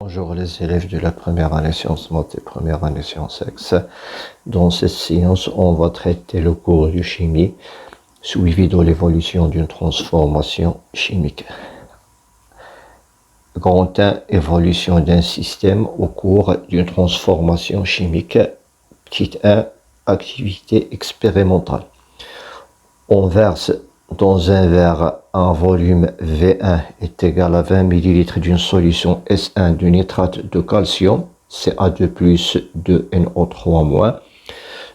Bonjour les élèves de la première année sciences maths et première année sciences X. Dans cette séance, on va traiter le cours de chimie suivi de l'évolution d'une transformation chimique. Grand 1, évolution d'un système au cours d'une transformation chimique. Petit 1, activité expérimentale. On verse dans un verre un volume V1 est égal à 20 ml d'une solution S1 de nitrate de calcium, Ca2+, 2NO3-,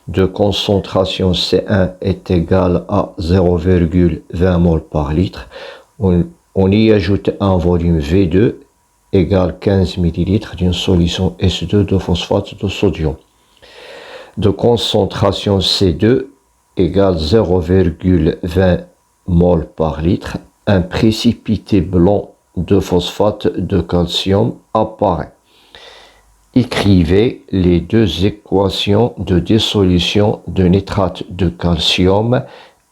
de concentration C1 est égale à 0,20 mol par litre. On y ajoute un volume V2 égale 15 ml d'une solution S2 de phosphate de sodium. De concentration C2 égale 0,20 mol par litre, un précipité blanc de phosphate de calcium apparaît. Écrivez les deux équations de dissolution de nitrate de calcium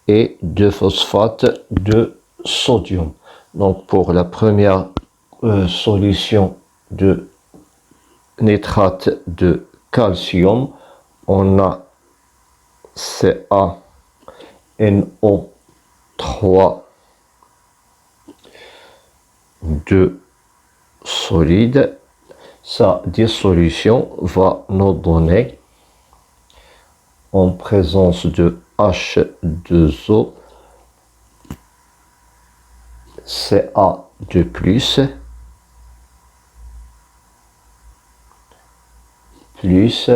et de phosphate de sodium. Donc pour la première solution de nitrate de calcium, on a CaNO3 de solide. Sa dissolution va nous donner, en présence de H2O, Ca2+, plus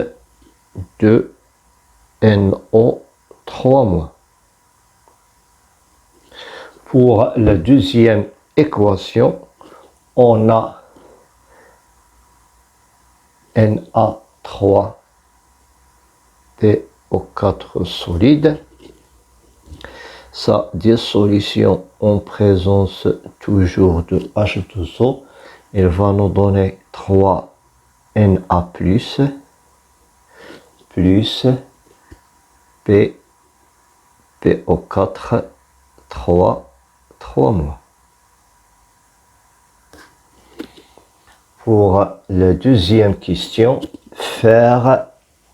2NO3-. Pour la deuxième équation, on a Na3PO4 solide. Sa dissolution en présence toujours de H2O, elle va nous donner 3Na+, plus PPO4 3. Pour la deuxième question, faire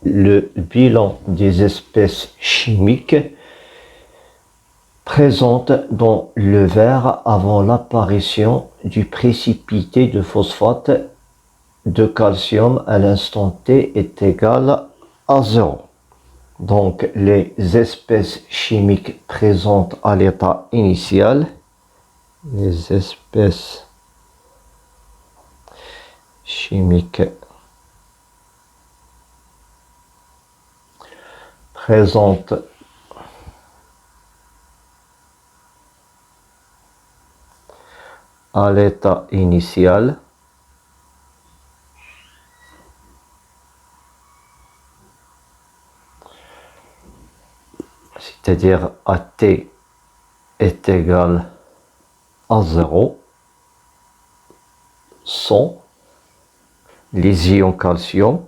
le bilan des espèces chimiques présentes dans le verre avant l'apparition du précipité de phosphate de calcium à l'instant T est égal à 0. Donc les espèces chimiques présentes à l'état initial, les espèces chimiques présentes à l'état initial c'est-à-dire AT est égal à 0, sont les ions calcium,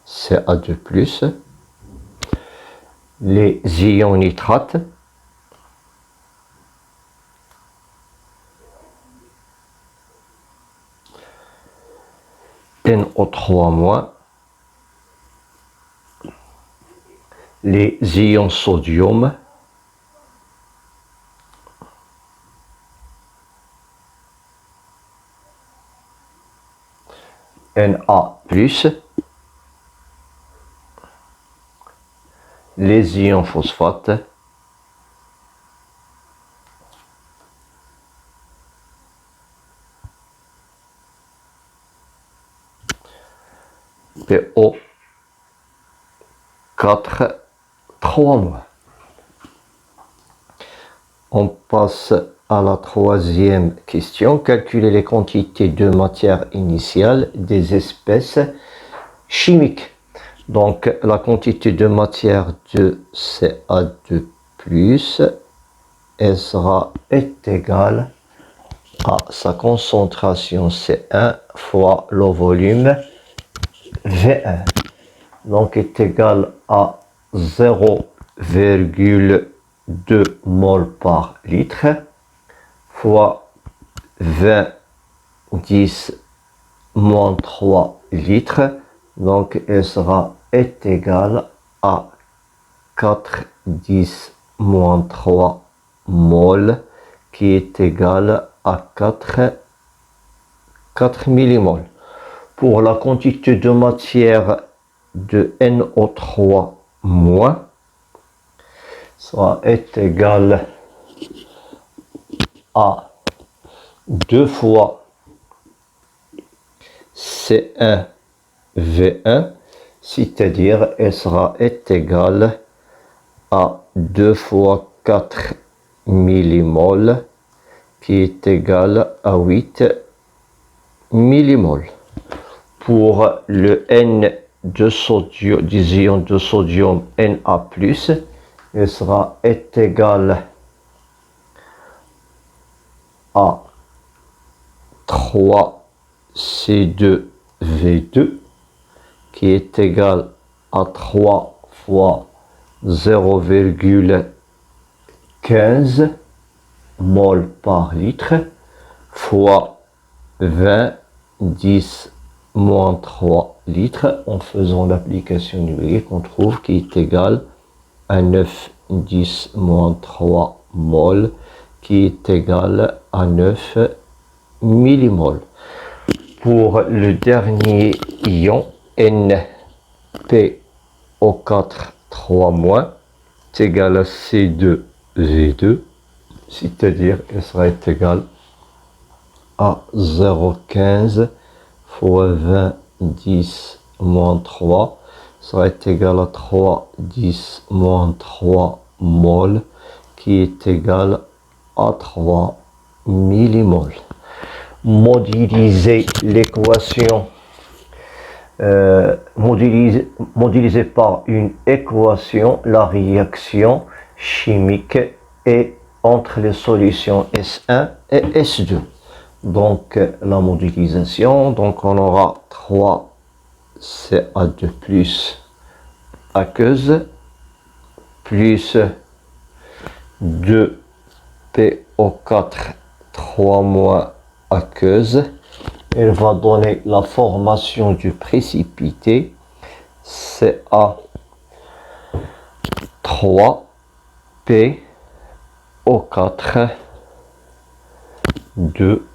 Ca2+, les ions nitrates, NO3-, les ions sodium, Na+, les ions phosphate, PO4 3-. On passe à la troisième question. Calculer les quantités de matière initiale des espèces chimiques. Donc la quantité de matière de Ca2+, est égale à sa concentration C1 fois le volume V1. Donc est égal à 0,20 2 moles par litre fois 20 10 moins 3 litres. Donc, elle est égale à 4 10 moins 3 moles qui est égal à 4 millimoles. Pour la quantité de matière de NO3 moins, ça est égal à 2 fois C1V1, c'est-à-dire elle est égale à 2 fois 4 millimoles qui est égal à 8 millimoles. Pour le N de sodium, des ions de sodium Na+, il est égal à 3C2V2 qui est égal à 3 fois 0,15 mol par litre fois 20 10 moins 3 litres. En faisant l'application numérique, on trouve qu'il est égal à 9 10 moins 3 mol qui est égal à 9 millimoles. Pour le dernier ion NPO4 3- est égal à C2V2, c'est-à-dire il sera égal à 0,15 fois 20 10 moins 3 sera égal à 3 10 moins 3 mol qui est égal à 3 millimoles. Modéliser l'équation modéliser par une équation la réaction chimique est entre les solutions S1 et S2. Donc la modélisation, donc on aura 3 CA2 plus aqueuse plus 2 PO4 3- aqueuse. Elle va donner la formation du précipité CA3 PO4 2.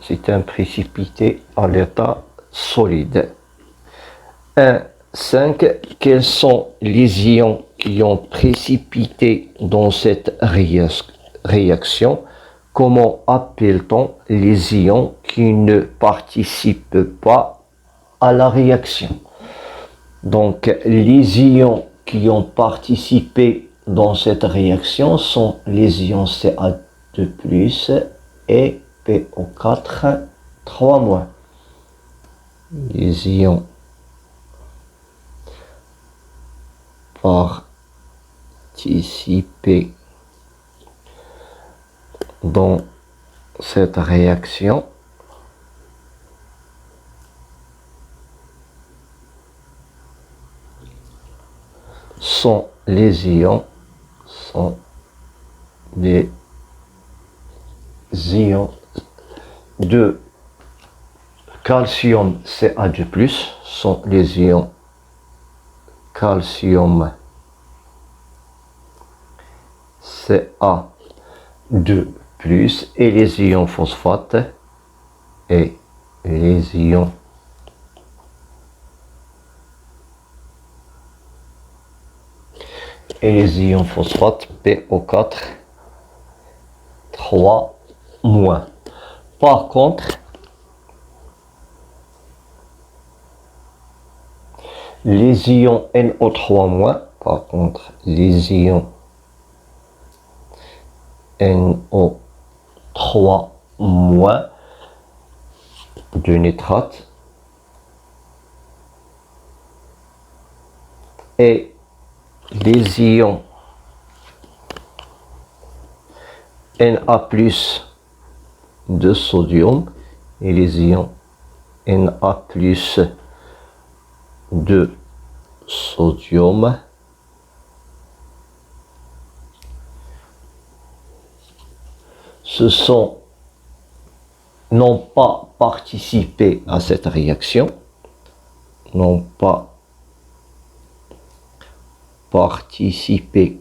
C'est un précipité à l'état solide. 1,5. Quels sont les ions qui ont précipité dans cette réaction? Comment appelle-t-on les ions qui ne participent pas à la réaction? Donc, les ions qui ont participé dans cette réaction sont les ions Ca2+ et PO4 3-. Les ions participés dans cette réaction sont les ions de calcium Ca2+, sont les ions calcium Ca2+, et les ions phosphate et les ions phosphate PO4 3-. Par contre, les ions NO3-, par contre, les ions NO3- de nitrate et les ions Na+ de sodium et les ions Na+ de sodium n'ont pas participé à cette réaction, n'ont pas participé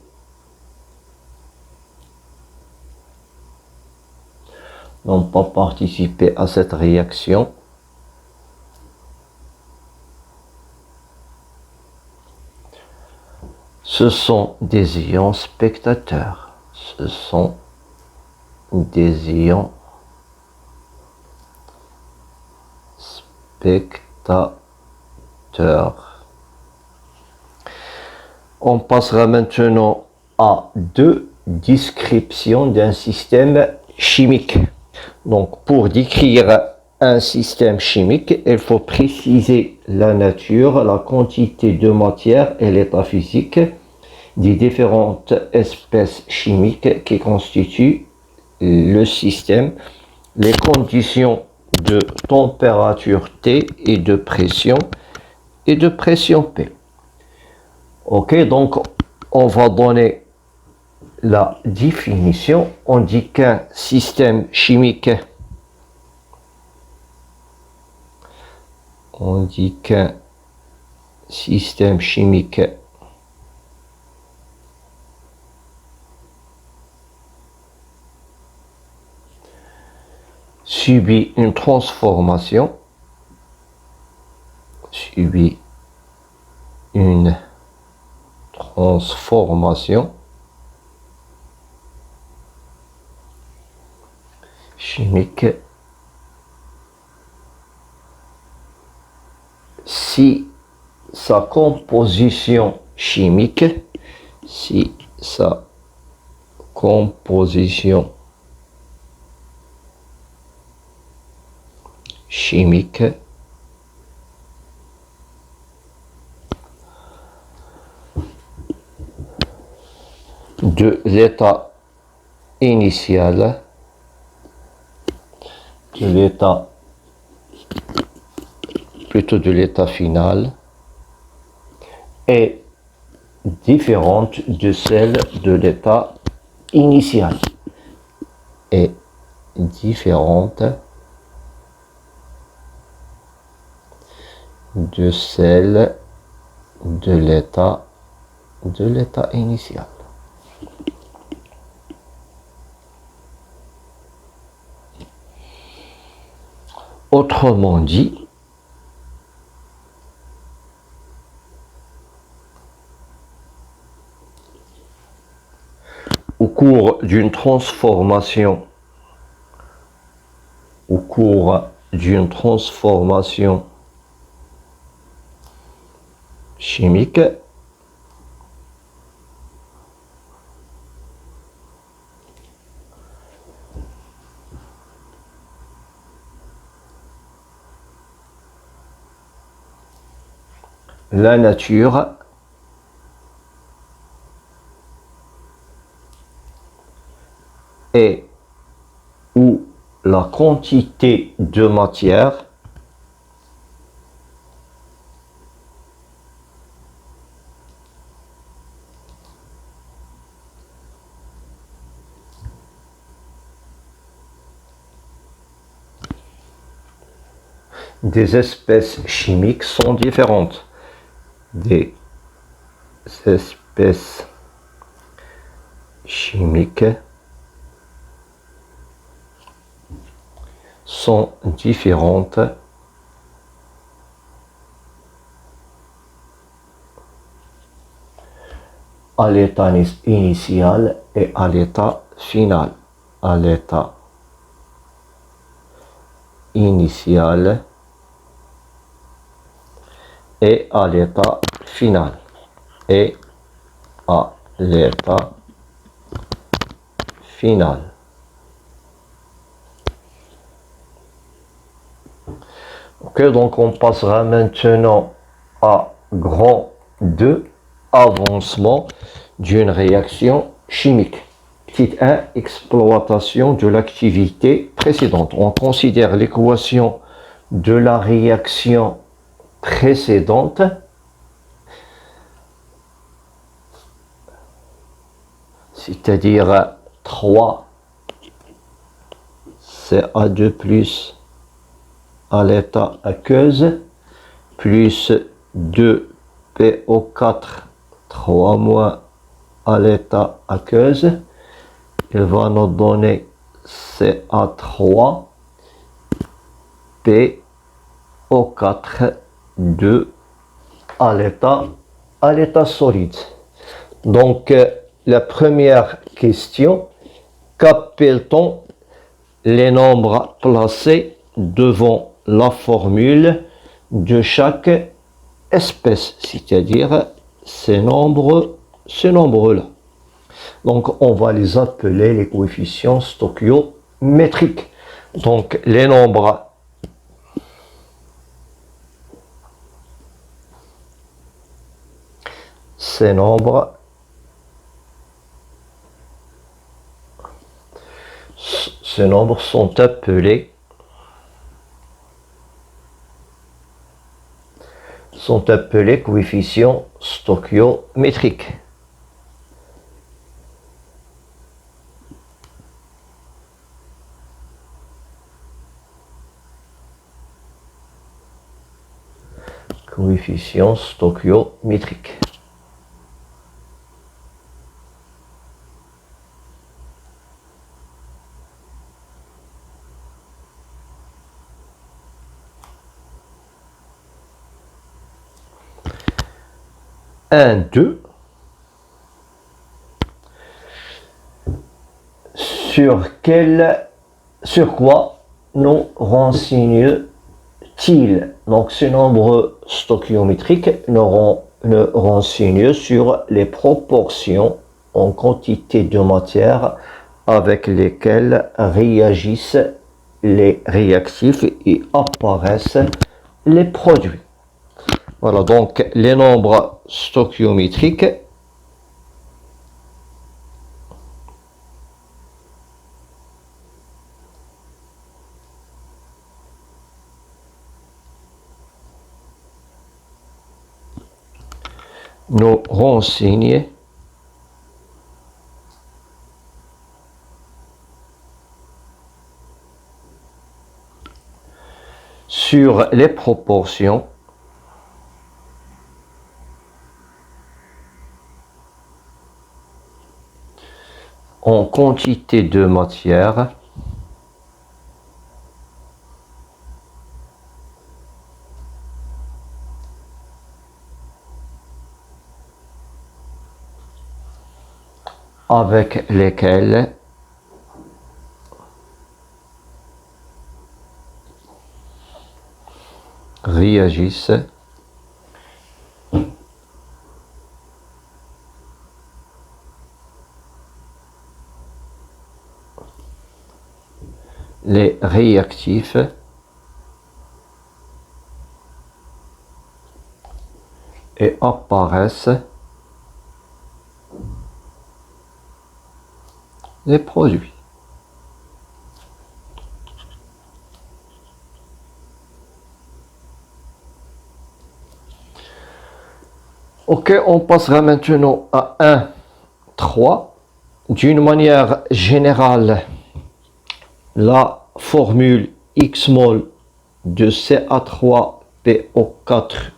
à cette réaction. Ce sont des ions spectateurs. Ce sont des ions spectateurs. On passera maintenant à deux descriptions d'un système chimique. Donc, pour décrire un système chimique, il faut préciser la nature, la quantité de matière et l'état physique des différentes espèces chimiques qui constituent le système, les conditions de température T et de pression P. Ok, donc on va donner la définition. On dit qu'un système chimique subit une transformation, chimique si sa composition chimique de l'état initial, de l'état final, est différente de celle de l'état initial. Est différente de celle de l'état initial. Autrement dit, au cours d'une transformation chimique, la nature et ou la quantité de matière des espèces chimiques sont différentes. Des espèces chimiques sont différentes à l'état initial et à l'état final. À l'état initial et à l'état final. Et à l'état final. Ok, donc on passera maintenant à grand 2, avancement d'une réaction chimique. Petit 1, exploitation de l'activité précédente. On considère l'équation de la réaction précédente c'est-à-dire 3 CA2 plus à l'état aqueuse plus 2PO4 3 moins à l'état aqueuse, il va nous donner CA3 PO4 2 à l'état solide. Donc la première question, qu'appelle-t-on les nombres placés devant la formule de chaque espèce, c'est-à-dire ces nombres-là. Donc on va les appeler les coefficients stoichiométriques. Donc les nombres ces nombres sont appelés coefficients stoichiométriques. Coefficients stoichiométriques. Un, deux. Sur quoi nous renseigne-t-il? Donc ce nombre stoichiométrique nous renseigne sur les proportions en quantité de matière avec lesquelles réagissent les réactifs et apparaissent les produits. Voilà, donc les nombres stoichiométriques nous renseignent sur les proportions en quantité de matière avec lesquelles réagissent les réactifs et apparaissent les produits. Ok, on passera maintenant à 1.3. D'une manière générale, la formule X-mol de Ca3PO4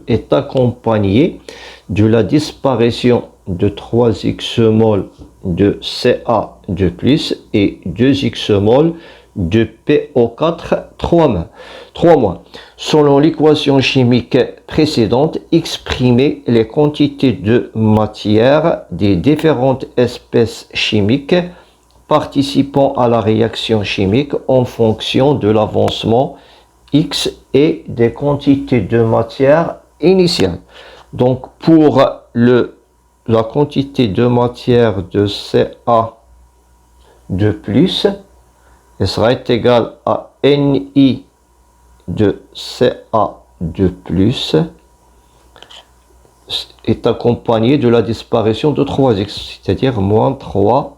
est accompagnée de la disparition de 3X-mol de Ca2+, et 2X-mol de PO4 3-. Selon l'équation chimique précédente, exprimer les quantités de matière des différentes espèces chimiques participant à la réaction chimique en fonction de l'avancement X et des quantités de matière initiale. Donc pour la quantité de matière de Ca2+, elle sera égale à Ni de Ca2+, est accompagnée de la disparition de 3x, c'est-à-dire moins 3x.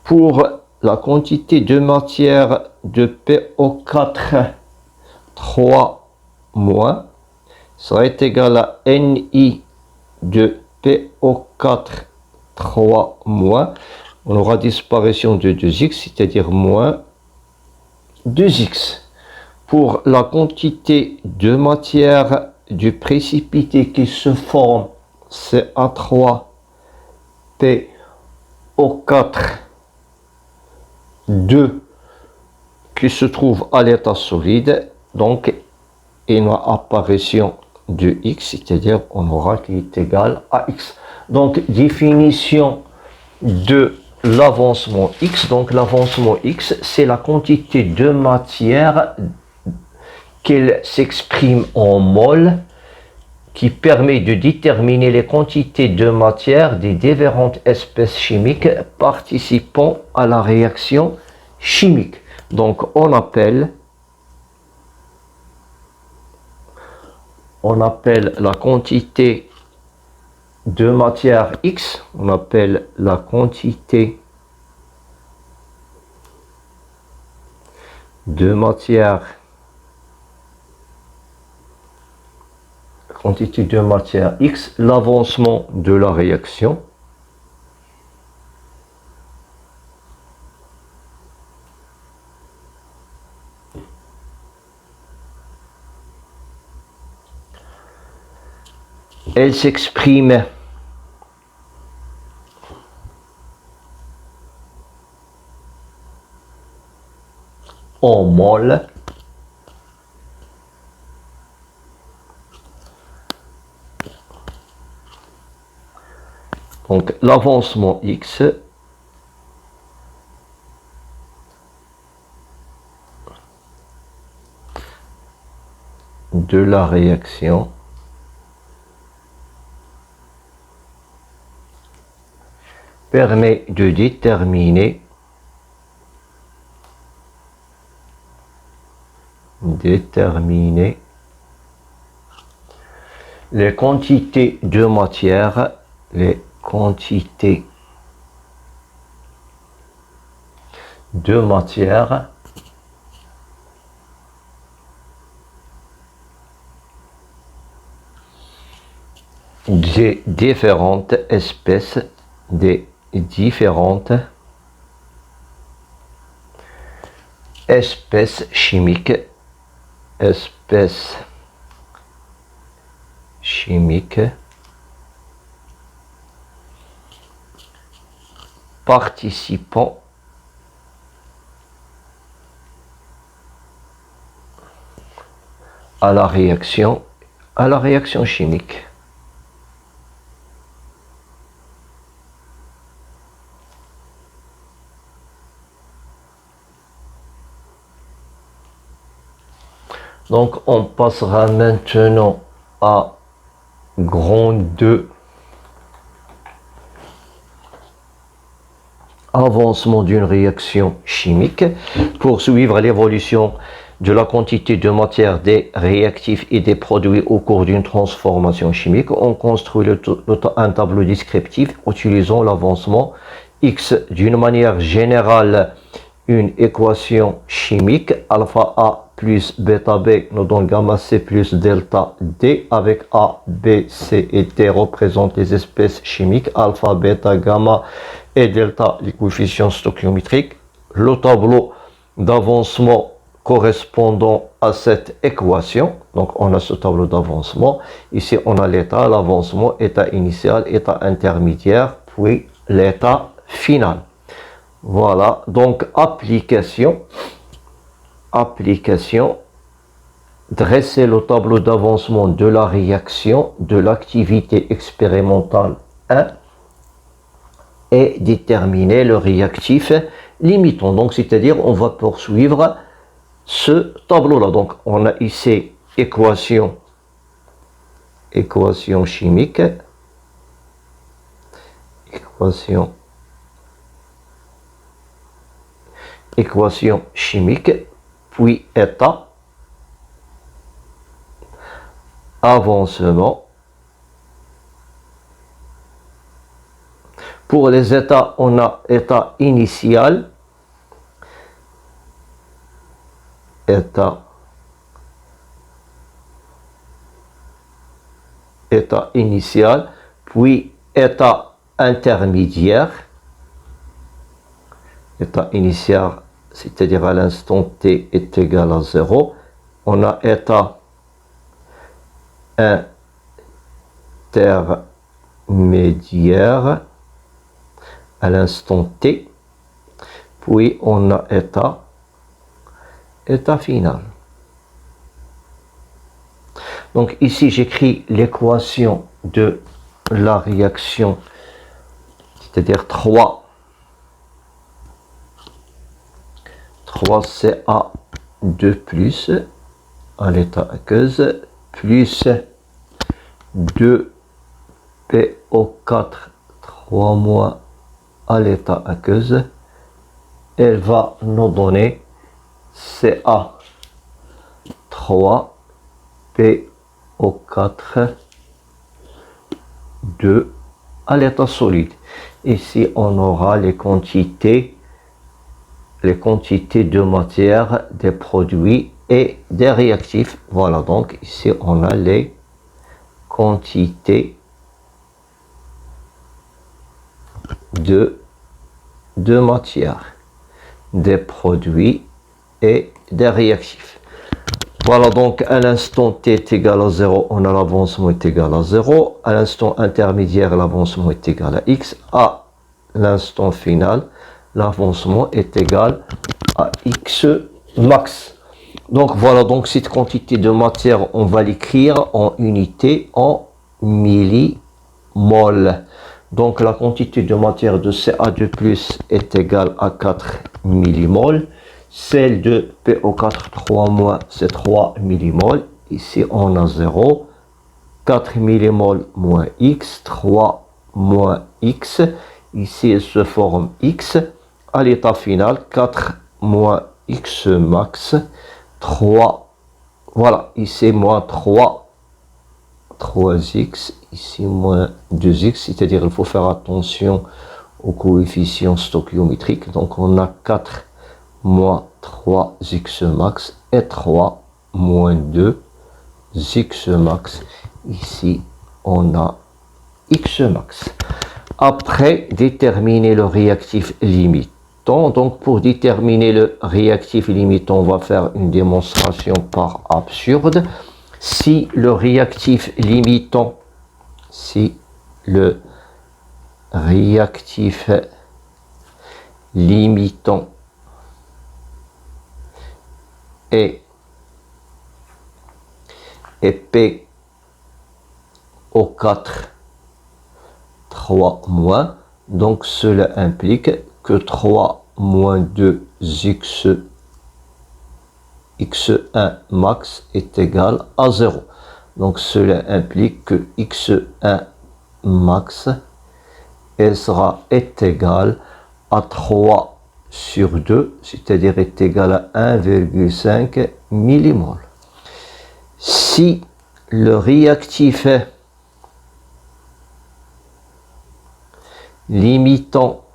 Pour la quantité de matière de PO4 3- sera égal à Ni de PO4 3- on aura disparition de 2x, c'est-à-dire moins 2x. Pour la quantité de matière du précipité qui se forme, CA3PO4 2 qui se trouve à l'état solide, donc une apparition de x, c'est-à-dire on aura qui est égal à x. Donc définition de l'avancement x. Donc l'avancement x, c'est la quantité de matière qu'elle s'exprime en mol, qui permet de déterminer les quantités de matière des différentes espèces chimiques participant à la réaction chimique. Donc on appelle la quantité de matière X, on appelle la quantité de matière X, l'avancement de la réaction. Elle s'exprime en mol. Donc l'avancement X de la réaction permet de déterminer les quantités de matière, des différentes espèces, chimiques, participant à la réaction chimique. Donc on passera maintenant à grand 2, avancement d'une réaction chimique. Pour suivre l'évolution de la quantité de matière des réactifs et des produits au cours d'une transformation chimique, on construit un tableau descriptif utilisant l'avancement X. D'une manière générale, une équation chimique alpha A plus bêta B nous donne gamma C plus delta D, avec A, B, C et D représentent les espèces chimiques, alpha, bêta, gamma et delta les coefficients stoichiométriques. Le tableau d'avancement correspondant à cette équation, donc on a ce tableau d'avancement, ici on a l'état, l'avancement, état initial, état intermédiaire, puis l'état final. Voilà, donc application, dresser le tableau d'avancement de la réaction de l'activité expérimentale 1 et déterminer le réactif limitant. Donc, c'est-à-dire, on va poursuivre ce tableau-là. Donc, on a ici équation chimique, équation chimique, puis état, avancement. Pour les états, on a état initial, état initial, puis état intermédiaire, état initial, c'est-à-dire à l'instant t est égal à 0. On a état intermédiaire à l'instant t, puis on a état final. Donc ici j'écris l'équation de la réaction, c'est-à-dire 3Ca2+ à l'état aqueuse plus 2PO4 3- à l'état aqueuse, elle va nous donner Ca3PO4 2 à l'état solide. Ici on aura les quantités de matière, des produits et des réactifs. Voilà, donc ici on a les quantités de matière, des produits et des réactifs. Voilà, donc à l'instant t est égal à 0, on a l'avancement est égal à 0. À l'instant intermédiaire, l'avancement est égal à x. À l'instant final, l'avancement est égal à x max. Donc voilà, donc cette quantité de matière, on va l'écrire en unité, en millimol. Donc la quantité de matière de Ca2+ est égale à 4 millimol. Celle de PO4 3- c'est 3 millimol. Ici on a 0. 4 millimol moins x, 3 moins x. Ici il se forme x. À l'état final, 4 moins x max, 3. Voilà, ici moins 3x, ici moins 2x, c'est-à-dire il faut faire attention aux coefficients stoichiométriques. Donc on a 4 moins 3x max et 3 moins 2x max. Ici on a x max. Après, déterminer le réactif limitant. Donc pour déterminer le réactif limitant, on va faire une démonstration par absurde. Si le réactif limitant est PO4 3-, donc cela implique que 3 moins 2x x1 max est égal à 0. Donc cela implique que x1 max est égal à 3 sur 2, c'est-à-dire est égal à 1,5 millimol. Si le réactif limitant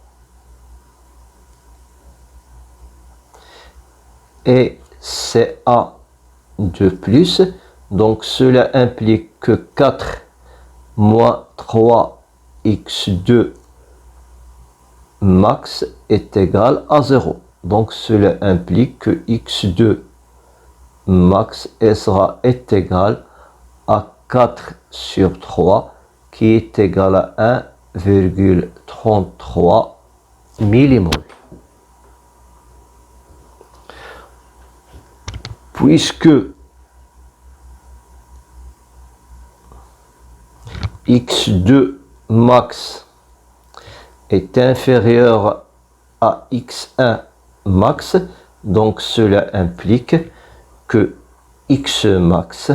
est Ca2+, donc cela implique que 4 moins 3x2 max est égal à 0. Donc cela implique que x2 max est égal à 4 sur 3, qui est égal à 1,33 millimol. Puisque x2 max est inférieur à x1 max, donc cela implique que x max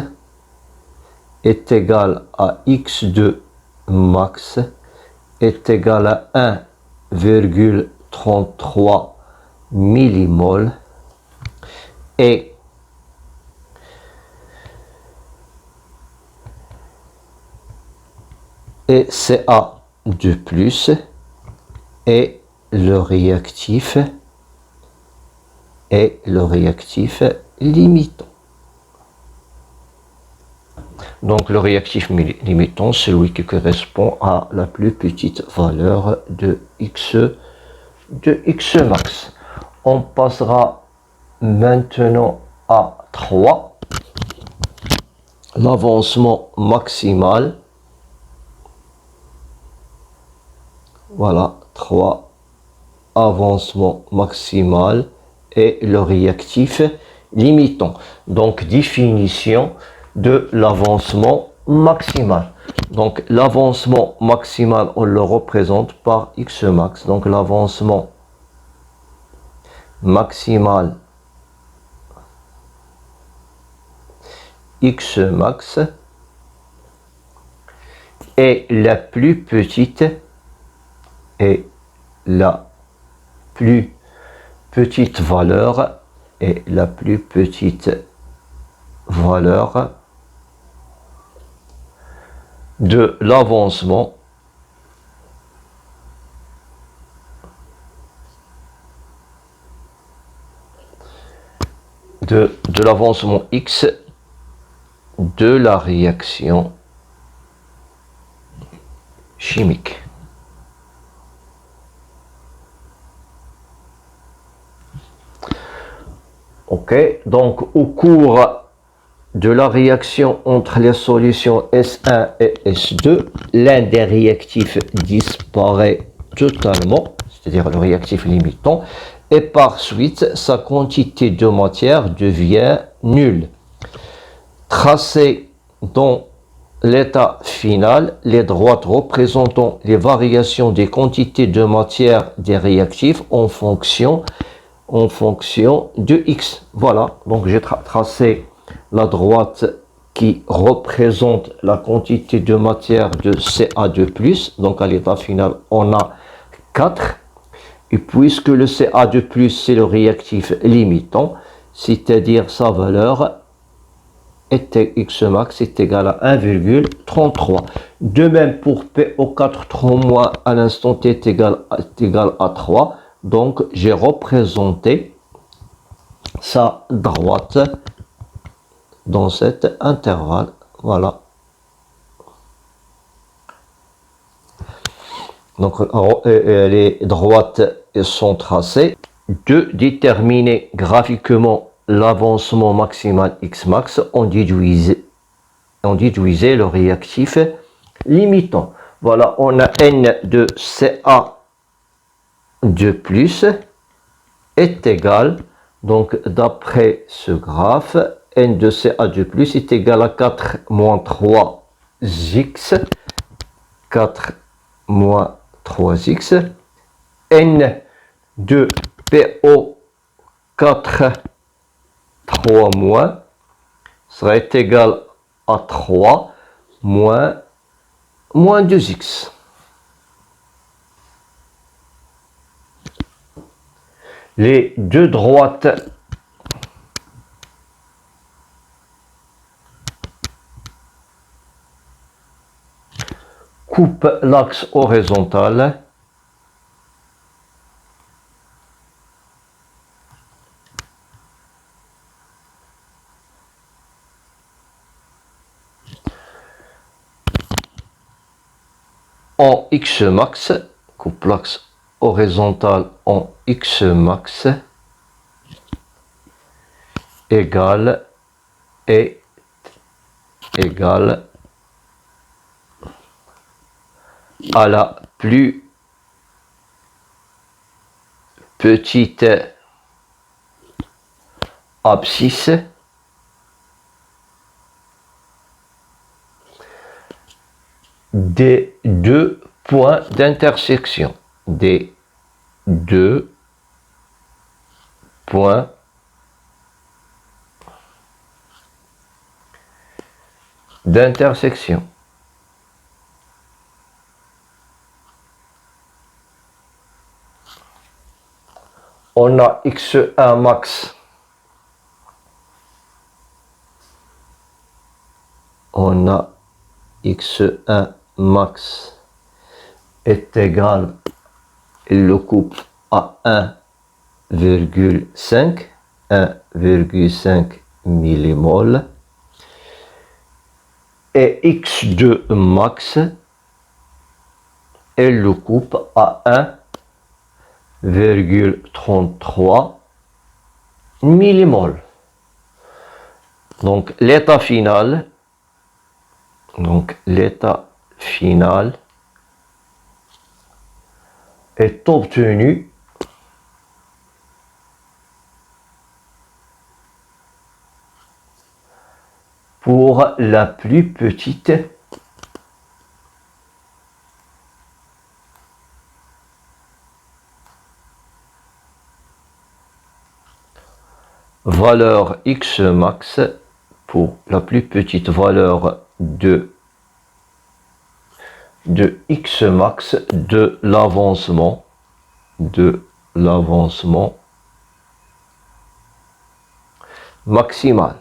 est égal à x2 max est égal à 1,33 millimol et Ca2+ est le réactif limitant. Donc le réactif limitant, c'est celui qui correspond à la plus petite valeur de x de X max. On passera maintenant à 3. L'avancement maximal. Voilà, 3. Avancement maximal et le réactif limitant. Donc, définition de l'avancement maximal. Donc, l'avancement maximal, on le représente par X max. Donc, l'avancement maximal X max est la plus petite valeur de l'avancement de l'avancement X de la réaction chimique. Ok, donc au cours de la réaction entre les solutions S1 et S2, l'un des réactifs disparaît totalement, c'est-à-dire le réactif limitant, et par suite, sa quantité de matière devient nulle. Tracé dans l'état final, les droites représentant les variations des quantités de matière des réactifs en fonction de X. Voilà, donc j'ai tracé la droite qui représente la quantité de matière de Ca2+. Donc à l'état final, on a 4. Et puisque le Ca2+, c'est le réactif limitant, c'est-à-dire sa valeur X max est égal à 1,33. De même pour PO4 3- à l'instant T est égal à 3. Donc j'ai représenté sa droite dans cet intervalle. Voilà. Donc les droites sont tracées. De déterminer graphiquement l'avancement maximal X max, on déduisait le réactif limitant. Voilà, on a N de Ca2+ est égal, donc d'après ce graphe, N de Ca2+ est égal à 4 moins 3x, 4 moins 3x, N de PO4 3- sera égal à 3 moins 2x. Les deux droites coupent l'axe horizontal en X max, coupe l'axe horizontal en X max égale à la plus petite abscisse des deux points d'intersection. Des deux points d'intersection. On a X1 max. On a X1 max est égal, il le coupe à 1,5 millimoles. Et X2 max, elle le coupe à 1,33 millimoles. Donc l'état final, est obtenu pour la plus petite valeur X max, pour la plus petite valeur de X max de l'avancement maximal.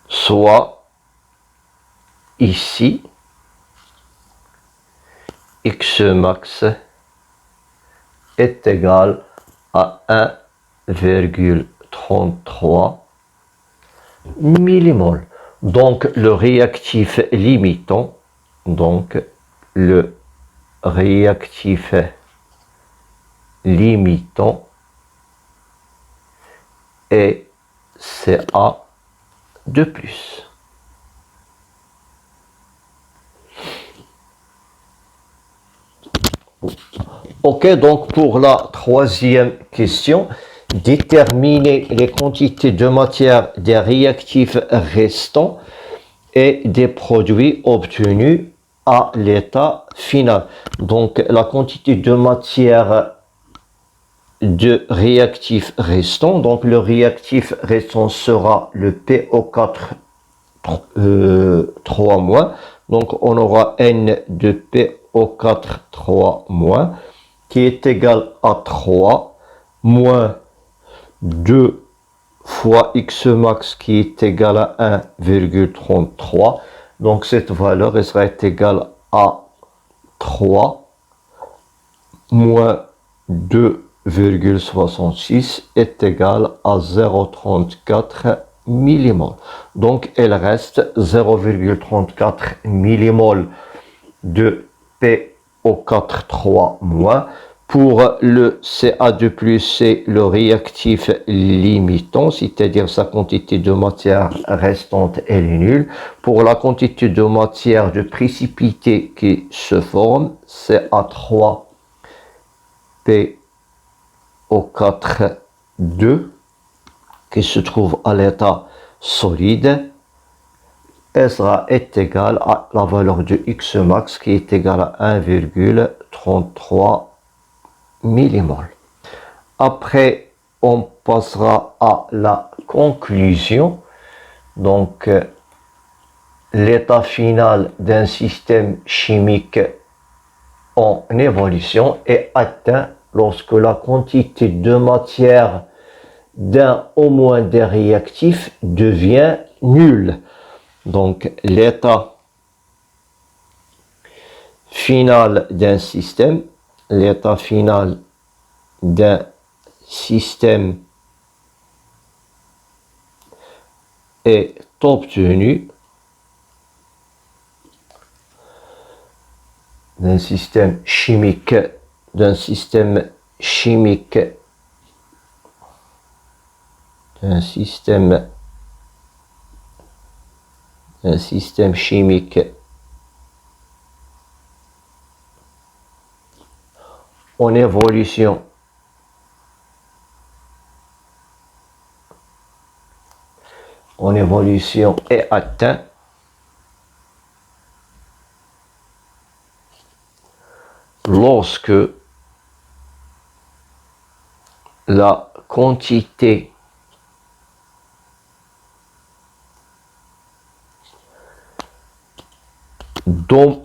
Soit ici X max est égal à 1,33 millimoles. Donc le réactif limitant, est Ca de plus. Ok, donc pour la troisième question, déterminer les quantités de matière des réactifs restants et des produits obtenus à l'état final. Donc la quantité de matière de réactifs restants, donc le réactif restant sera le PO4 3-, donc on aura N de PO4 3- qui est égal à 3 moins 2 fois X max qui est égal à 1,33. Donc cette valeur elle sera égale à 3 moins 2,66 est égal à 0,34 millimoles. Donc elle reste 0,34 millimoles de PO4 3-. Pour le Ca2+, c'est le réactif limitant, c'est-à-dire sa quantité de matière restante, elle est nulle. Pour la quantité de matière de précipité qui se forme, Ca3 PO4 2, qui se trouve à l'état solide, est égal à la valeur de X max qui est égale à 1,33 millimoles. Après, on passera à la conclusion. Donc, l'état final d'un système chimique en évolution est atteint lorsque la quantité de matière d'un au moins des réactifs devient nulle. Donc, l'état final d'un système, est obtenu d'un système chimique en évolution est atteint lorsque la quantité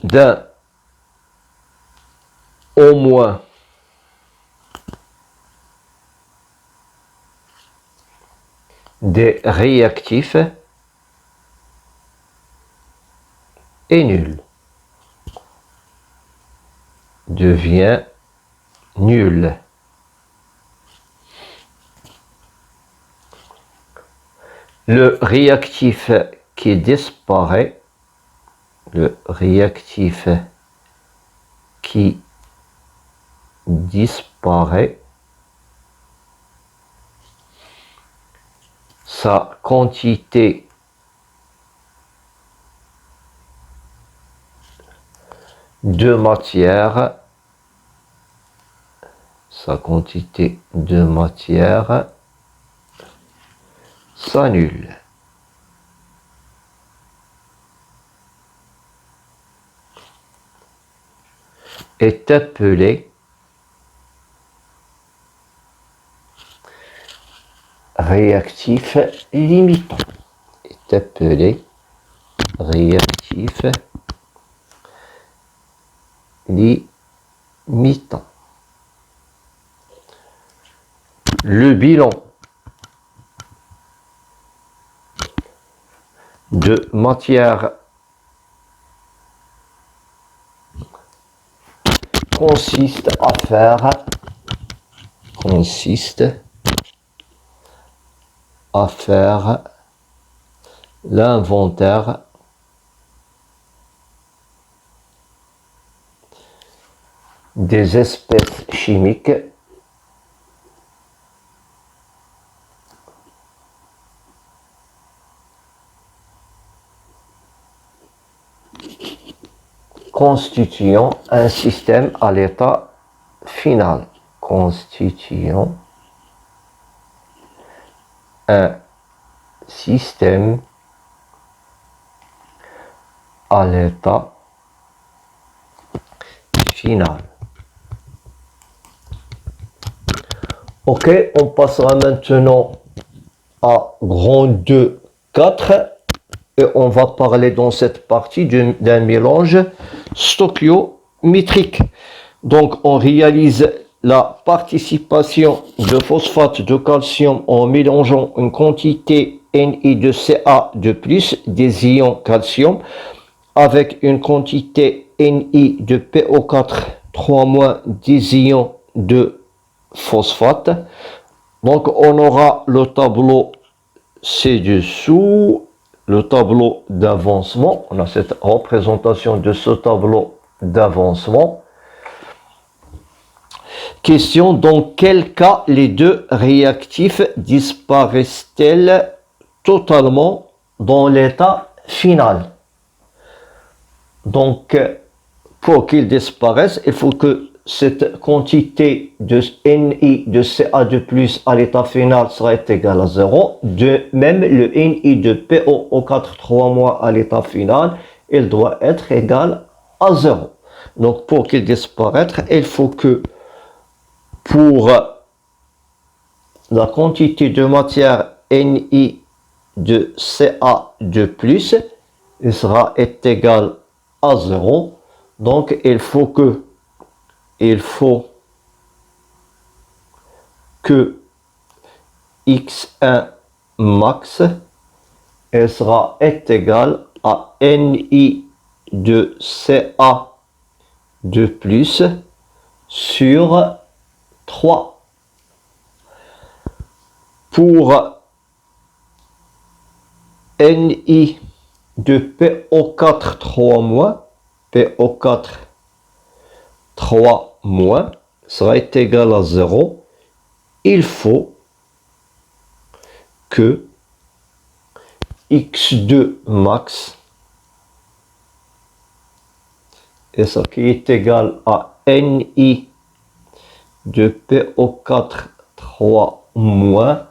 d'un au moins des réactifs est nul, devient nul. Le réactif qui disparaît, qui disparaît, sa quantité de matière, s'annule. Est appelé réactif limitant. Est appelé réactif limitant. Le bilan de matière consiste à faire l'inventaire des espèces chimiques constituant un système à l'état final. Constituant un système à l'état final. Ok, on passera maintenant à grand 2, 4 et on va parler dans cette partie d'un mélange stoichiométrique. Donc on réalise la participation de phosphate de calcium en mélangeant une quantité Ni de Ca de plus des ions calcium avec une quantité Ni de PO4 3- des ions de phosphate. Donc on aura le tableau ci-dessous, le tableau d'avancement. On a cette représentation de ce tableau d'avancement. Question, dans quel cas les deux réactifs disparaissent-elles totalement dans l'état final? Donc, pour qu'ils disparaissent, il faut que cette quantité de Ni de Ca de plus à l'état final sera égale à 0. De même, le Ni de PO4 3- à l'état final, il doit être égal à 0. Donc, pour qu'il disparaisse, il faut que pour la quantité de matière Ni de Ca de plus, il sera égal à 0. Donc, il faut que X1 max sera égal à Ni de Ca de plus sur 3. Pour Ni de PO4 3-, PO4 3- sera égal à 0. Il faut que X2 max et ça qui est égal à Ni de PO4 3-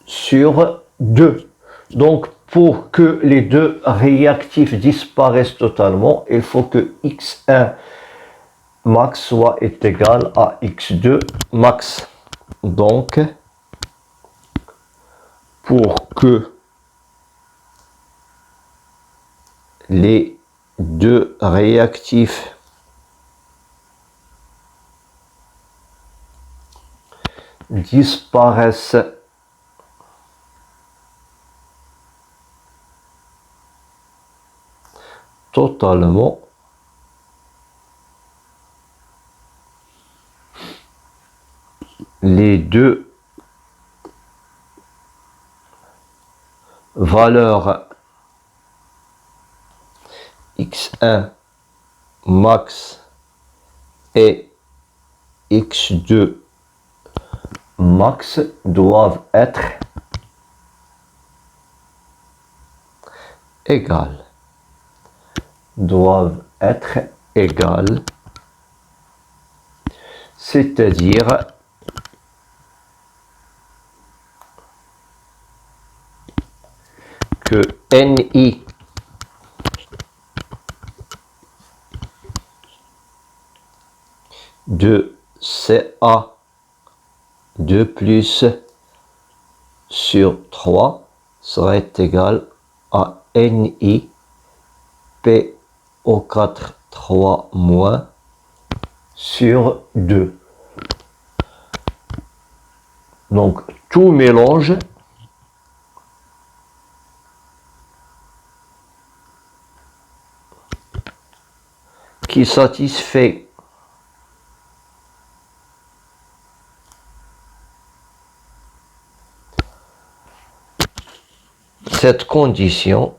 sur 2. Donc pour que les deux réactifs disparaissent totalement, il faut que X1 max soit égal à X2 max. Donc pour que les deux réactifs disparaissent totalement, les deux valeurs X1 max et x2 max doivent être égales. C'est-à-dire que ni de CA2 plus sur 3 serait égal à ni PO4 3 moins sur 2. Donc tout mélange qui satisfait cette condition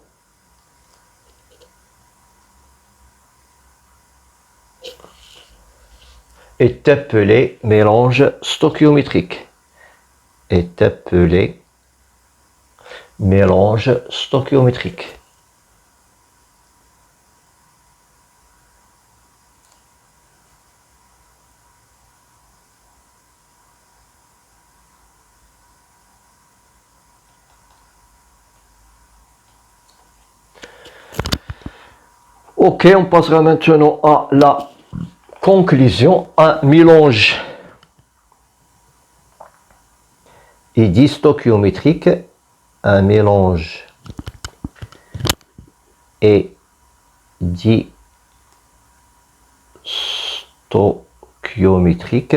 est appelé mélange stoichiométrique. Ok, on passera maintenant à la conclusion. Un mélange est dit stoichiométrique. Un mélange est dit stoichiométrique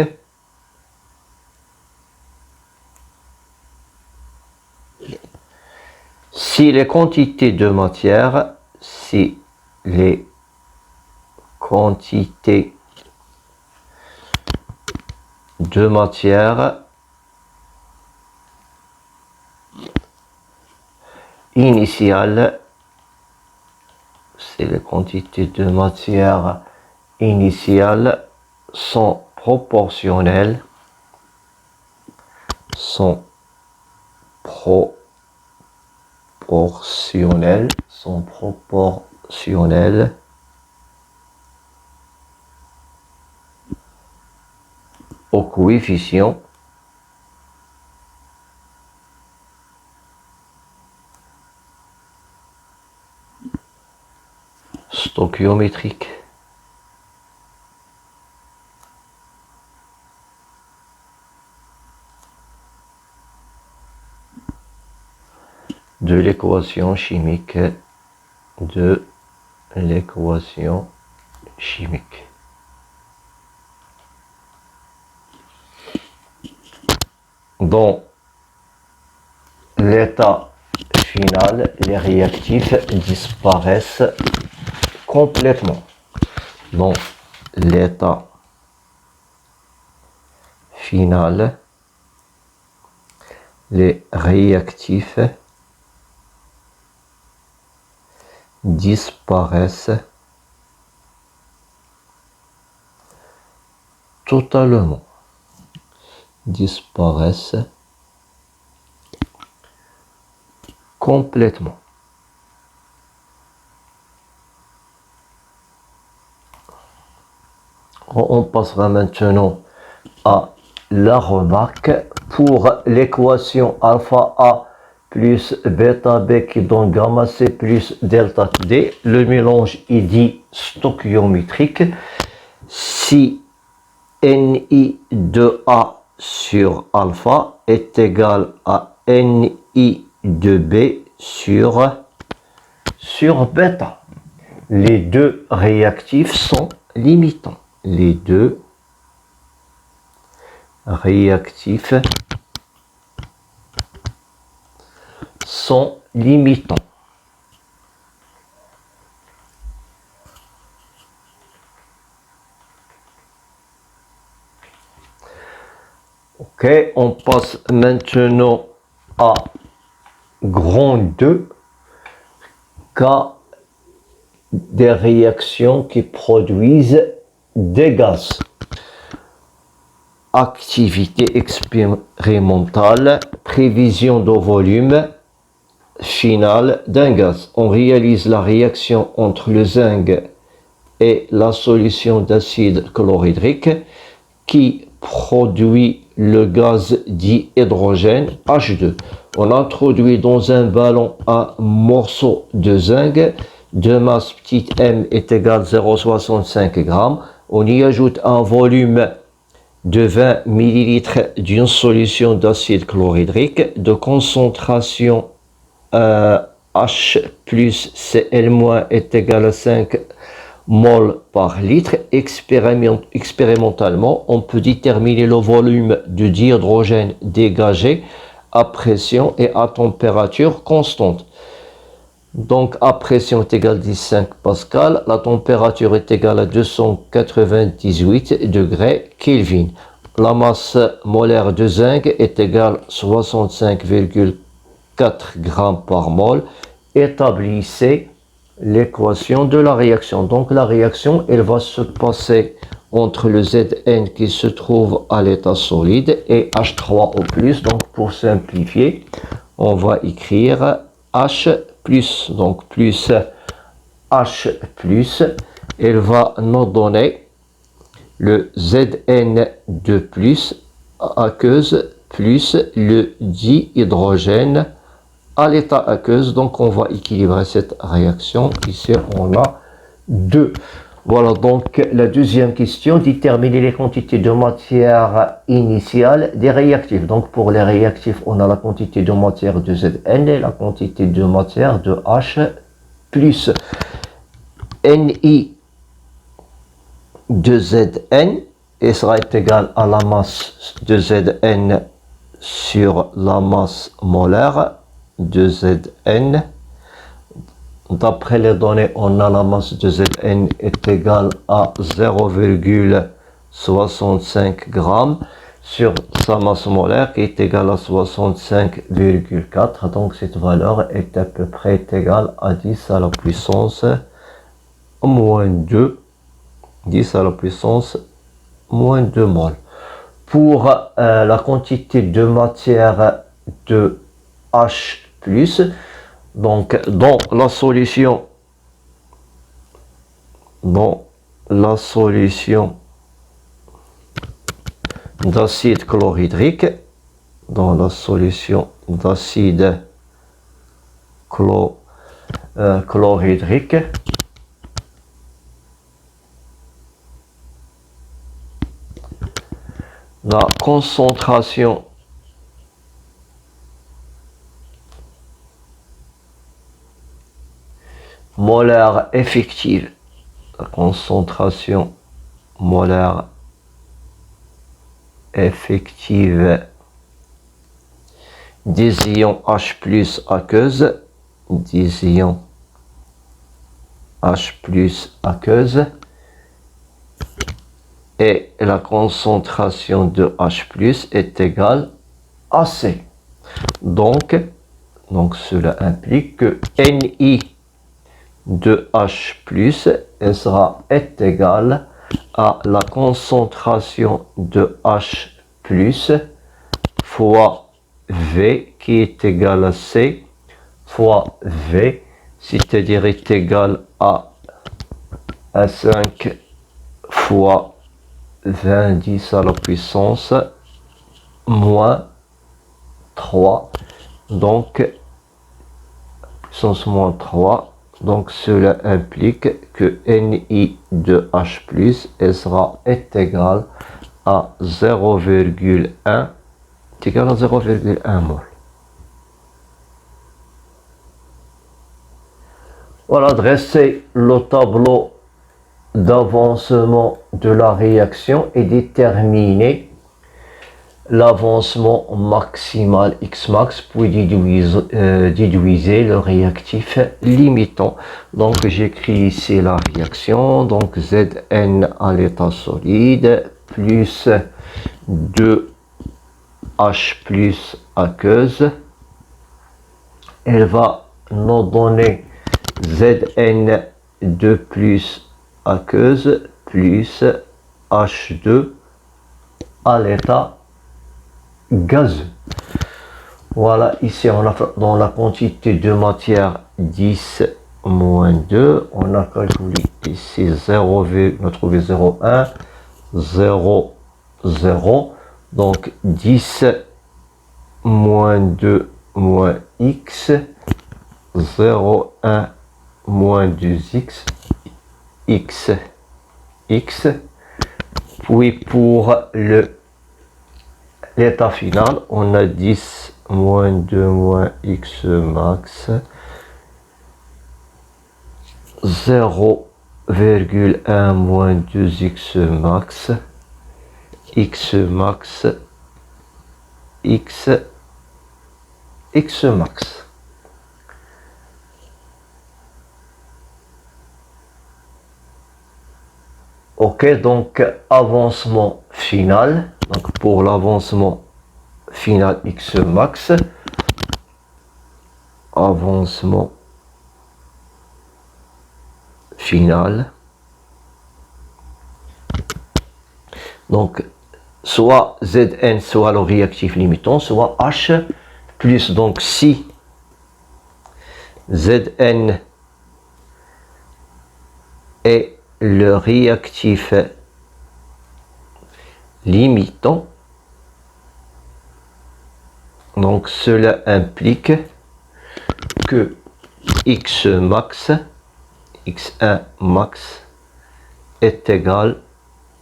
si les quantités de matière, initiales, sont proportionnelles au coefficient stoichiométrique. De l'équation chimique. Dans l'état final, les réactifs disparaissent complètement. Dans l'état final, les réactifs disparaissent totalement. Complètement. On passera maintenant à la remarque. Pour l'équation alpha A plus bêta B qui donne gamma C plus delta D, le mélange est dit stoichiométrique si Ni de A sur alpha est égal à Ni de B sur bêta. Les deux réactifs sont limitants. Les deux réactifs sont limitants. Ok, on passe maintenant à grand 2, cas des réactions qui produisent des gaz. Activité expérimentale, prévision de volume final d'un gaz. On réalise la réaction entre le zinc et la solution d'acide chlorhydrique qui produit le gaz dihydrogène H2. On introduit dans un ballon un morceau de zinc de masse petite m est égal à 0,65 g. On y ajoute un volume de 20 ml d'une solution d'acide chlorhydrique de concentration H plus Cl- est égal à 5 mol par litre. Expérimentalement, on peut déterminer le volume de dihydrogène dégagé à pression et à température constante. Donc, à pression est égale à 15 pascal, la température est égale à 298 degrés Kelvin. La masse molaire de zinc est égale à 65,4 grammes par mol. Établissez l'équation de la réaction. Donc, la réaction, elle va se passer entre le Zn qui se trouve à l'état solide et H3O+. Donc, pour simplifier, on va écrire H plus, donc plus H plus, elle va nous donner le Zn2 plus aqueuse plus le dihydrogène à l'état aqueuse. Donc on va équilibrer cette réaction. Ici on a 2. Voilà, donc la deuxième question, déterminer les quantités de matière initiale des réactifs. Donc pour les réactifs, on a la quantité de matière de Zn et la quantité de matière de H plus Ni de Zn et sera égal à la masse de Zn sur la masse molaire de Zn. D'après les données, on a la masse de Zn est égale à 0,65 g sur sa masse molaire qui est égale à 65,4. Donc cette valeur est à peu près égale à 10 à la puissance moins 2. 10 à la puissance moins 2 mol. Pour la quantité de matière de H+, donc dans la solution d'acide chlorhydrique, chlorhydrique, la concentration molaire effective, la concentration molaire effective des ions H+ aqueuse, et la concentration de H+ est égale à C. Donc cela implique que Ni de H+, est égal à la concentration de H+ fois V qui est égal à C fois V, c'est-à-dire est égal à 5 fois 20 10 à la puissance moins 3, donc puissance moins 3. Donc cela implique que Ni de H+ est égal à 0,1 mol. Voilà, dresser le tableau d'avancement de la réaction et déterminer l'avancement maximal Xmax, puis déduisez le réactif limitant. Donc j'écris ici la réaction, donc Zn à l'état solide plus 2H+ aqueuse, elle va nous donner Zn P2 plus aqueuse plus H2 à l'état gazeux. Voilà, ici on a dans la quantité de matière 10 moins 2, on a calculé ici 0, on a trouvé 0,1, 0, 0, donc 10 moins 2 moins x, 0,1 moins 2x, x, x, puis pour l'état final, on a 10 moins 2 moins x max, 0,1 moins 2x max, x max, x max. Ok, donc avancement final. Donc pour l'avancement final x max, avancement final. Donc soit Zn soit le réactif limitant, soit H plus, donc si Zn est le réactif limitant, donc cela implique que x max, x1 max est égal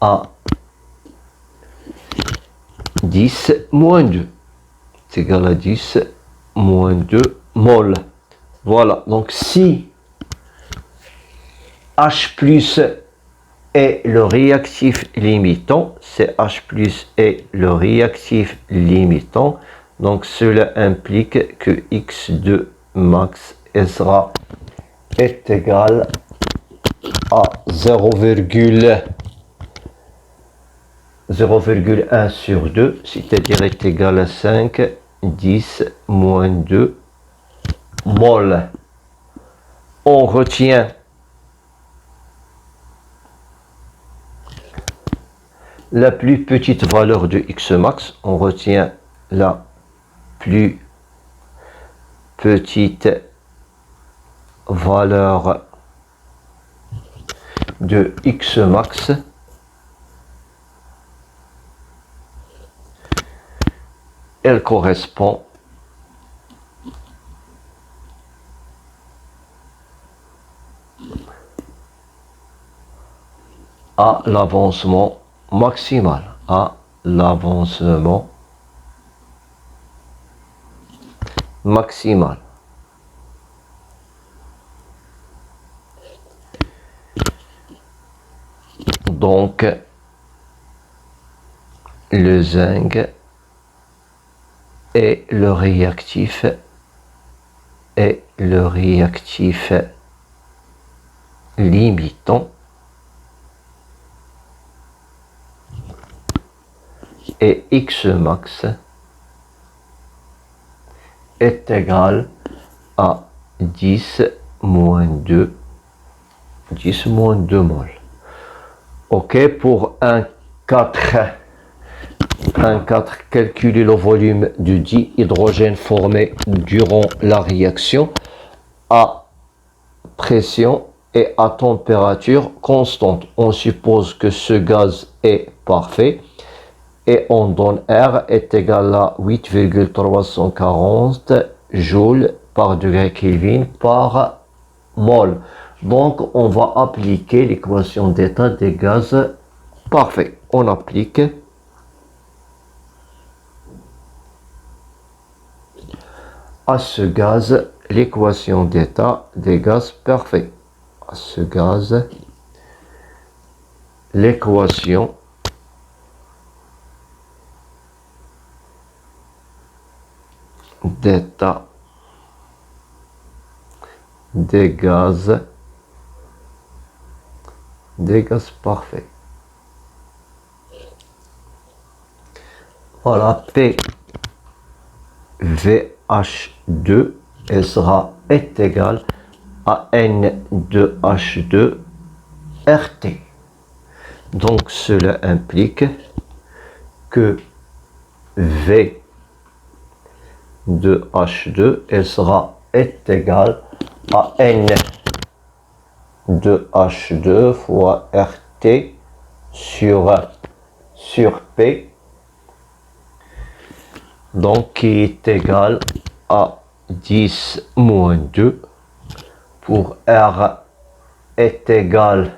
à 10 moins 2. C'est égal à 10 moins 2 mol. Voilà, donc si H plus est le réactif limitant, c'est H plus est le réactif limitant, donc cela implique que x2 max sera est égal à 0,1 sur 2, c'est-à-dire est égal à 5, 10 moins 2 mol. On retient la plus petite valeur de x max, on retient la plus petite valeur de x max elle correspond à l'avancement maximal, à l'avancement maximal. Donc, le zinc est le réactif limitant et x max est égal à 10 moins 2 mol. Ok, pour un 4, calculer le volume du dihydrogène formé durant la réaction à pression et à température constante. On suppose que ce gaz est parfait et on donne R est égal à 8,340 joules par degré Kelvin par mol. Donc on va appliquer l'équation d'état des gaz parfaits. On applique à ce gaz l'équation d'état des gaz parfaits. À ce gaz, l'équation d'état des gaz parfaits. Voilà, PVH2 sera est égal à N de H2 RT. Donc cela implique que V de H2 est égal à N de H2 fois RT sur P, donc qui est égal à 10 moins 2 pour R est égal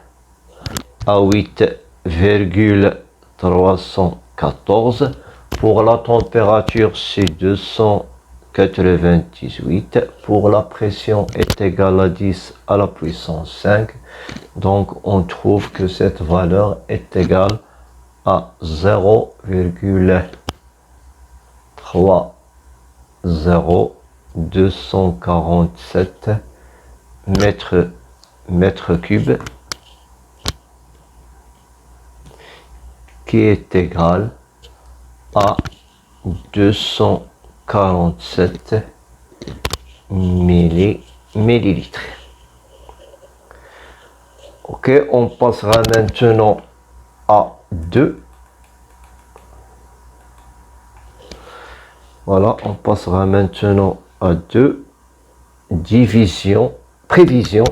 à 8,314. Pour la température, c'est 298. Pour la pression est égal à 10 à la puissance 5. Donc, on trouve que cette valeur est égale à 0,30247 mètres cubes, qui est égal à 247 millilitres. Ok, on passera maintenant à 2. Voilà, on passera maintenant à 2. Prévision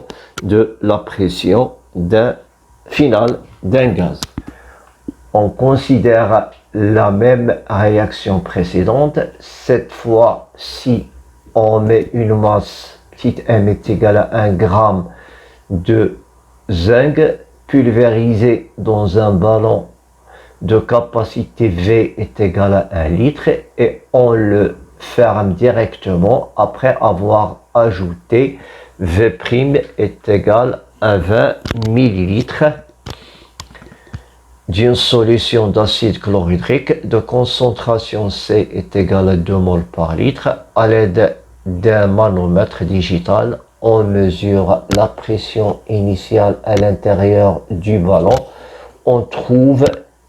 de la pression finale d'un gaz. On considère la même réaction précédente. Cette fois, si on met une masse petite m est égale à 1 gramme de zinc pulvérisé dans un ballon de capacité V est égale à 1 litre et on le ferme directement après avoir ajouté V' est égal à 20 millilitres d'une solution d'acide chlorhydrique de concentration C est égale à 2 mol par litre. À l'aide d'un manomètre digital, on mesure la pression initiale à l'intérieur du ballon. On trouve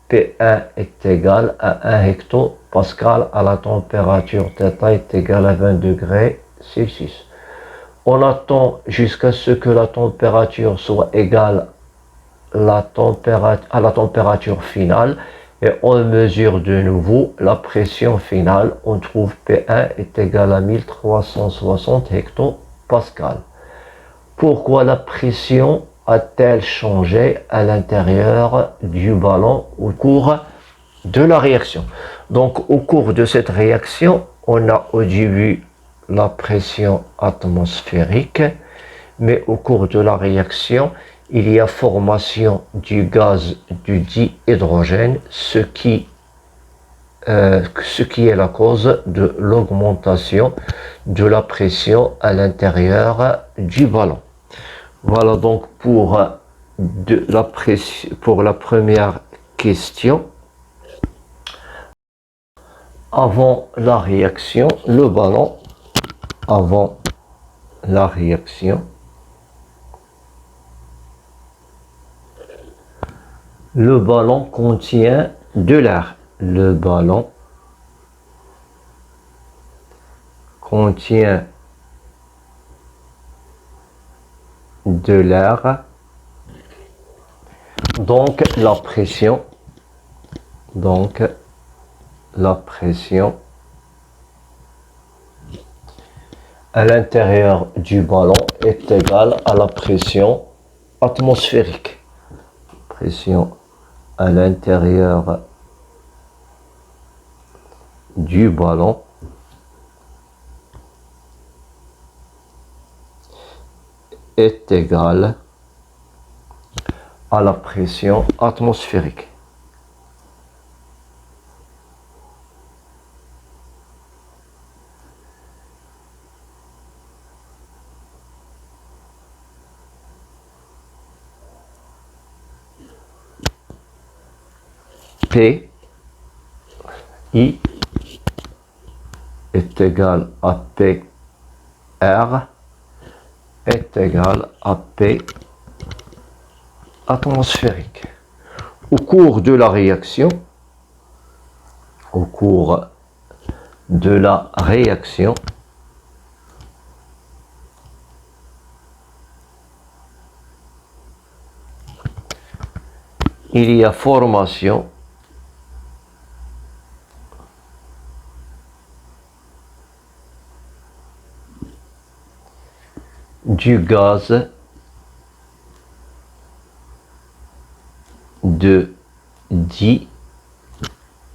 P1 est égal à 1 hectopascal à la température θ est égale à 20 degrés Celsius. On attend jusqu'à ce que la température soit égale à la température finale et on mesure de nouveau la pression finale. On trouve P1 est égal à 1360 hectopascal. Pourquoi la pression a-t-elle changé à l'intérieur du ballon au cours de la réaction? Donc au cours de cette réaction, on a au début la pression atmosphérique, mais au cours de la réaction, il y a formation du gaz du dihydrogène, ce qui est la cause de l'augmentation de la pression à l'intérieur du ballon. Voilà donc pour la première question. Avant la réaction, le ballon contient de l'air. Le ballon contient de l'air. Donc la pression à l'intérieur du ballon est égale à la pression atmosphérique. Pression à l'intérieur du ballon est égale à la pression atmosphérique. P I est égal à P R est égal à P atmosphérique. Au cours de la réaction, il y a formation du gaz de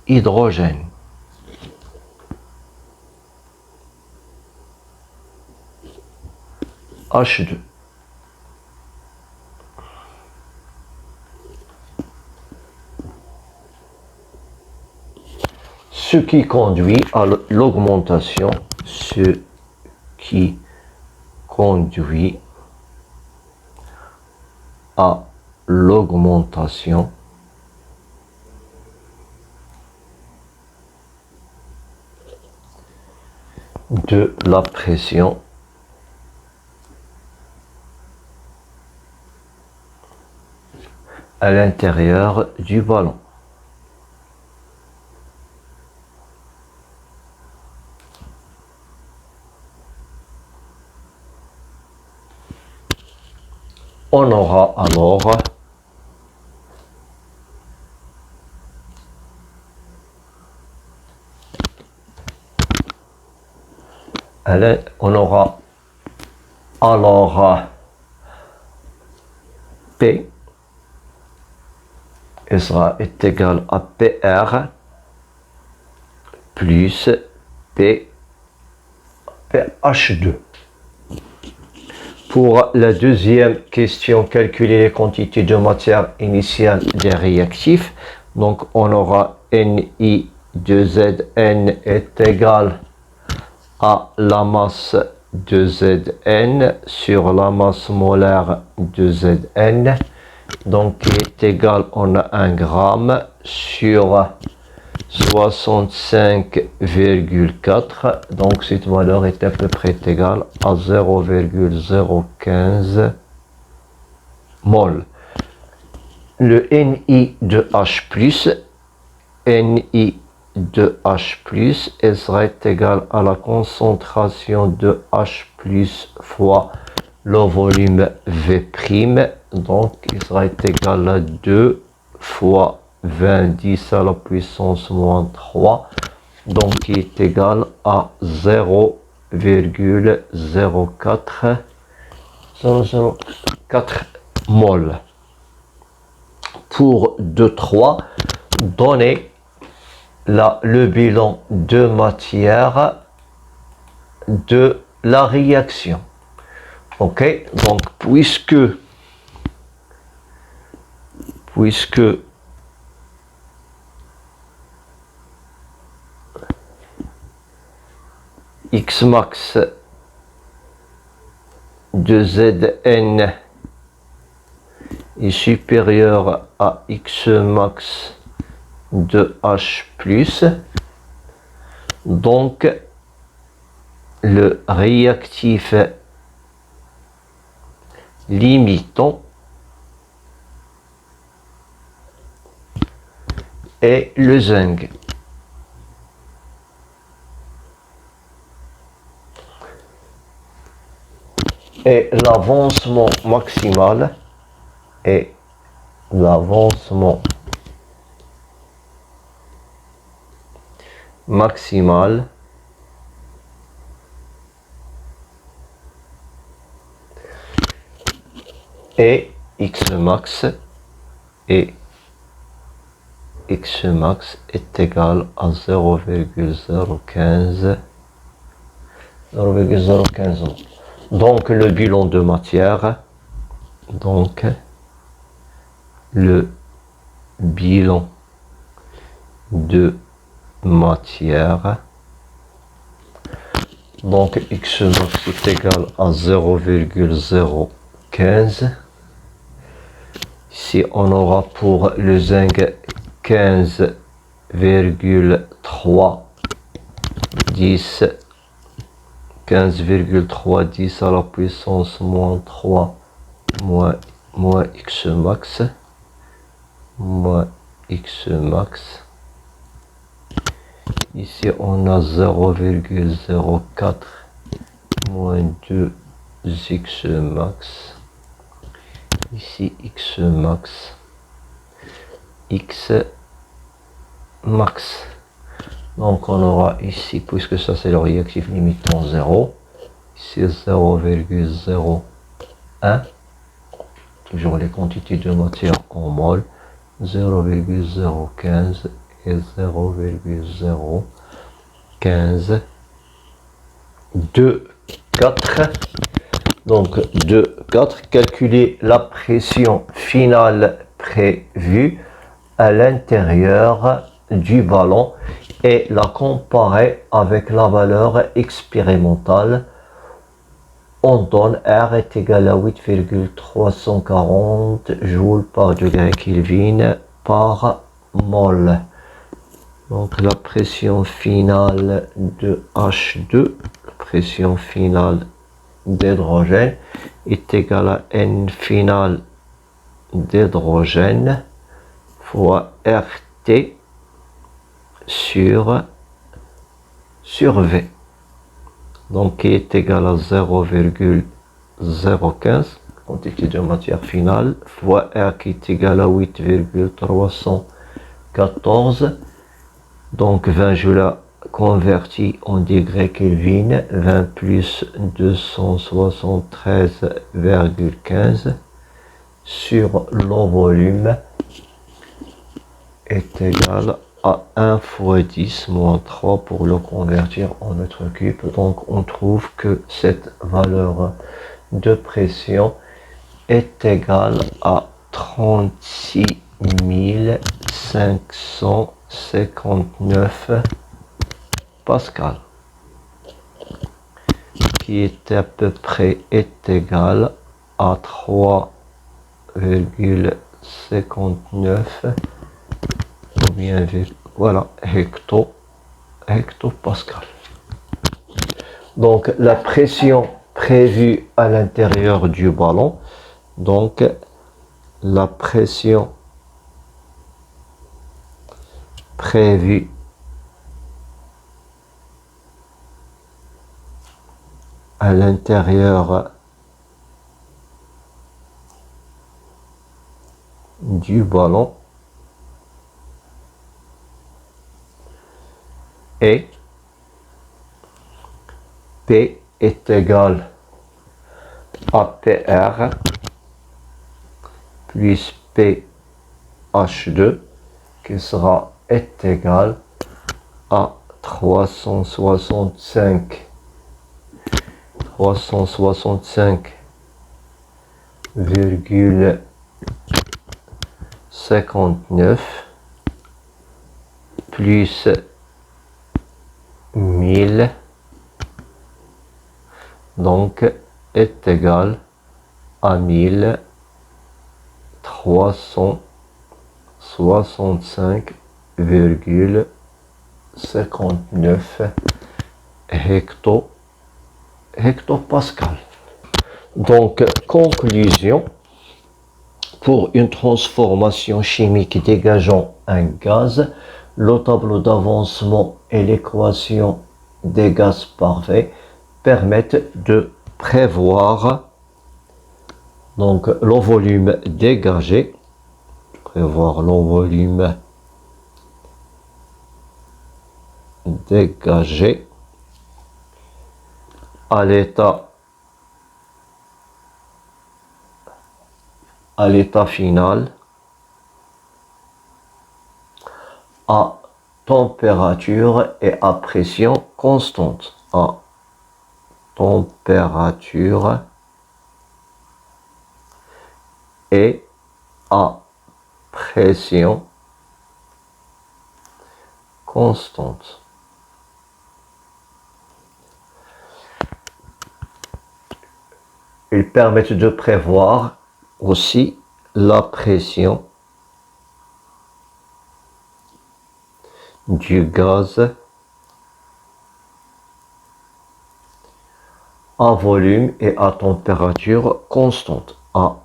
dihydrogène. H2. Ce qui conduit à l'augmentation, ce qui conduit à l'augmentation de la pression à l'intérieur du ballon. On aura alors P est égal à PR plus PH2. Pour la deuxième question, calculer les quantités de matière initiale des réactifs. Donc on aura Ni2Zn est égal à la masse de Zn sur la masse molaire de Zn. Donc qui est égal, on a 1 gramme sur 65,4. Donc cette valeur est à peu près égale à 0,015 mol. Le Ni de H+, Ni de H+, elle sera égal à la concentration de H+ fois le volume V'. Donc il sera égal à 2 fois 20 10 à la puissance moins 3, donc qui est égal à 0,04 mol. Pour 2,3, donner le bilan de matière de la réaction. Ok, donc puisque X max de Zn est supérieur à X max de H+, donc le réactif limitant est le zinc. Et l'avancement maximal est et X max est égal à 0,015. Donc le bilan de matière, donc X max est égal à 0,015. Si on aura pour le zinc 15,3 10 à la puissance moins 3 moins X max, ici on a 0,04 moins 2 X max, ici X max, X max. Donc on aura ici, puisque ça c'est le réactif limitant 0, ici 0,01, toujours les quantités de matière en mol, 0,015 et 0,015, 2, 4. Donc 2, 4, calculer la pression finale prévue à l'intérieur du ballon et la comparer avec la valeur expérimentale. On donne R est égal à 8,340 joules par degré Kelvin par mol. Donc la pression finale de H2, la pression finale d'hydrogène est égale à N finale d'hydrogène fois RT sur V. Donc qui est égal à 0,015, quantité de matière finale, fois R qui est égal à 8,314. Donc 20 joules converti en degrés Kelvin, 20 plus 273,15 sur le volume est égal à 1 fois 10 moins 3 pour le convertir en mètres cubes. Donc on trouve que cette valeur de pression est égale à 36 559 pascal, qui est à peu près égal à 3,59 ou bien voilà hectopascal. Donc la pression prévue à l'intérieur du ballon, donc la pression prévue à l'intérieur du ballon et P est égal à PR plus PH2 qui sera est égal à 365,59 plus 1000, donc est égal à 1365,59 hectopascal. Donc conclusion, pour une transformation chimique dégageant un gaz, le tableau d'avancement et l'équation des gaz parfaits permettent de prévoir donc le volume dégagé, prévoir le volume dégagé à l'état final à température et à pression constante, à température et à pression constante. Ils permettent de prévoir aussi la pression du gaz à volume et à température constante, à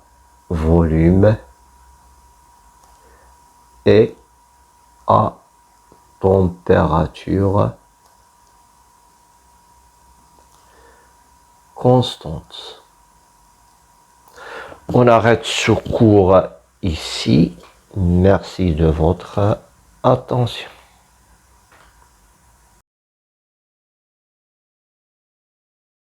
volume et à température constante. On arrête ce cours ici Merci de votre attention.